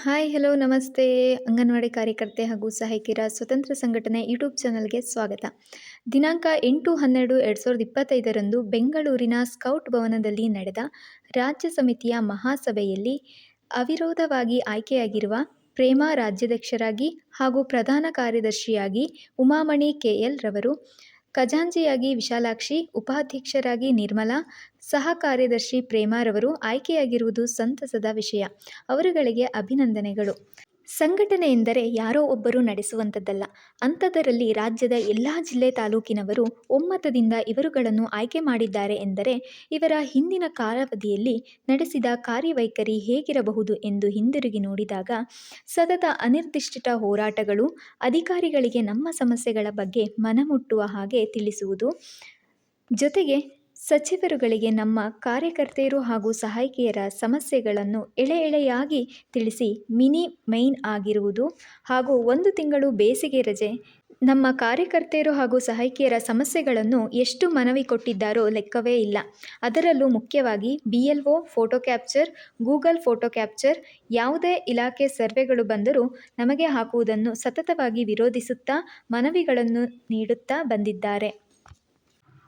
Hi, hello, ನಮಸ್ತೆ. ಅಂಗನವಾಡಿ ಕಾರ್ಯಕರ್ತೆ ಹಾಗೂ ಸಹಾಯಕಿಯರ ಸ್ವತಂತ್ರ ಸಂಘಟನೆ ಯೂಟ್ಯೂಬ್ ಚಾನಲ್ಗೆ ಸ್ವಾಗತ. ದಿನಾಂಕ 8-12-2025 ಬೆಂಗಳೂರಿನ ಸ್ಕೌಟ್ ಭವನದಲ್ಲಿ ನಡೆದ ರಾಜ್ಯ ಸಮಿತಿಯ ಮಹಾಸಭೆಯಲ್ಲಿ ಅವಿರೋಧವಾಗಿ ಆಯ್ಕೆಯಾಗಿರುವ ಪ್ರೇಮಾ ರಾಜ್ಯಾಧ್ಯಕ್ಷರಾಗಿ ಹಾಗೂ ಪ್ರಧಾನ ಕಾರ್ಯದರ್ಶಿಯಾಗಿ ಉಮಾಮಣಿ ಕೆಎಲ್ ರವರು, ಖಜಾಂಚಿಯಾಗಿ ವಿಶಾಲಾಕ್ಷಿ, ಉಪಾಧ್ಯಕ್ಷರಾಗಿ ನಿರ್ಮಲಾ, ಸಹ ಕಾರ್ಯದರ್ಶಿ ಪ್ರೇಮಾರವರು ಆಯ್ಕೆಯಾಗಿರುವುದು ಸಂತಸದ ವಿಷಯ. ಅವರುಗಳಿಗೆ ಅಭಿನಂದನೆಗಳು. ಸಂಘಟನೆ ಎಂದರೆ ಯಾರೋ ಒಬ್ಬರು ನಡೆಸುವಂಥದ್ದಲ್ಲ. ಅಂಥದ್ದರಲ್ಲಿ ರಾಜ್ಯದ ಎಲ್ಲ ಜಿಲ್ಲೆ ತಾಲೂಕಿನವರು ಒಮ್ಮತದಿಂದ ಇವರುಗಳನ್ನು ಆಯ್ಕೆ ಮಾಡಿದ್ದಾರೆ ಎಂದರೆ ಇವರ ಹಿಂದಿನ ಕಾಲಾವಧಿಯಲ್ಲಿ ನಡೆಸಿದ ಕಾರ್ಯವೈಖರಿ ಹೇಗಿರಬಹುದು ಎಂದು ಹಿಂದಿರುಗಿ ನೋಡಿದಾಗ ಸತತ ಅನಿರ್ದಿಷ್ಟ ಹೋರಾಟಗಳು, ಅಧಿಕಾರಿಗಳಿಗೆ ನಮ್ಮ ಸಮಸ್ಯೆಗಳ ಬಗ್ಗೆ ಮನಮುಟ್ಟುವ ಹಾಗೆ ತಿಳಿಸುವುದು, ಜೊತೆಗೆ ಸಚಿವರುಗಳಿಗೆ ನಮ್ಮ ಕಾರ್ಯಕರ್ತೆಯರು ಹಾಗೂ ಸಹಾಯಕಿಯರ ಸಮಸ್ಯೆಗಳನ್ನು ಎಳೆ ಎಳೆಯಾಗಿ ತಿಳಿಸಿ ಮಿನಿ ಮೈನ್ ಆಗಿರುವುದು ಹಾಗೂ 1 ತಿಂಗಳು ಬೇಸಿಗೆ ರಜೆ ನಮ್ಮ ಕಾರ್ಯಕರ್ತೆಯರು ಹಾಗೂ ಸಹಾಯಕಿಯರ ಸಮಸ್ಯೆಗಳನ್ನು ಎಷ್ಟು ಮನವಿ ಕೊಟ್ಟಿದ್ದಾರೋ ಲೆಕ್ಕವೇ ಇಲ್ಲ. ಅದರಲ್ಲೂ ಮುಖ್ಯವಾಗಿ BLO photo capture, Google photo capture, ಯಾವುದೇ ಇಲಾಖೆ ಸರ್ವೆಗಳು ಬಂದರೂ ನಮಗೆ ಹಾಕುವುದನ್ನು ಸತತವಾಗಿ ವಿರೋಧಿಸುತ್ತಾ ಮನವಿಗಳನ್ನು ನೀಡುತ್ತಾ ಬಂದಿದ್ದಾರೆ.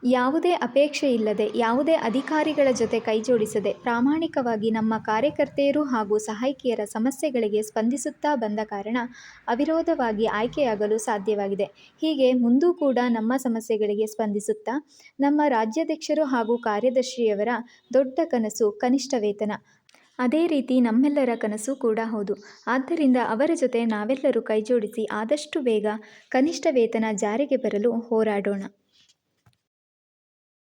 ಯಾವುದೇ ಅಪೇಕ್ಷೆ ಇಲ್ಲದೆ, ಯಾವುದೇ ಅಧಿಕಾರಿಗಳ ಜೊತೆ ಕೈಜೋಡಿಸದೆ ಪ್ರಾಮಾಣಿಕವಾಗಿ ನಮ್ಮ ಕಾರ್ಯಕರ್ತೆಯರು ಹಾಗೂ ಸಹಾಯಕಿಯರ ಸಮಸ್ಯೆಗಳಿಗೆ ಸ್ಪಂದಿಸುತ್ತಾ ಬಂದ ಕಾರಣ ಅವಿರೋಧವಾಗಿ ಆಯ್ಕೆಯಾಗಲು ಸಾಧ್ಯವಾಗಿದೆ. ಹೀಗೆ ಮುಂದೂ ಕೂಡ ನಮ್ಮ ಸಮಸ್ಯೆಗಳಿಗೆ ಸ್ಪಂದಿಸುತ್ತಾ ನಮ್ಮ ರಾಜ್ಯಾಧ್ಯಕ್ಷರು ಹಾಗೂ ಕಾರ್ಯದರ್ಶಿಯವರ ದೊಡ್ಡ ಕನಸು ಕನಿಷ್ಠ ವೇತನ. ಅದೇ ರೀತಿ ನಮ್ಮೆಲ್ಲರ ಕನಸು ಕೂಡ ಹೌದು. ಆದ್ದರಿಂದ ಅವರ ಜೊತೆ ನಾವೆಲ್ಲರೂ ಕೈಜೋಡಿಸಿ ಆದಷ್ಟು ಬೇಗ ಕನಿಷ್ಠ ವೇತನ ಜಾರಿಗೆ ಬರಲು ಹೋರಾಡೋಣ.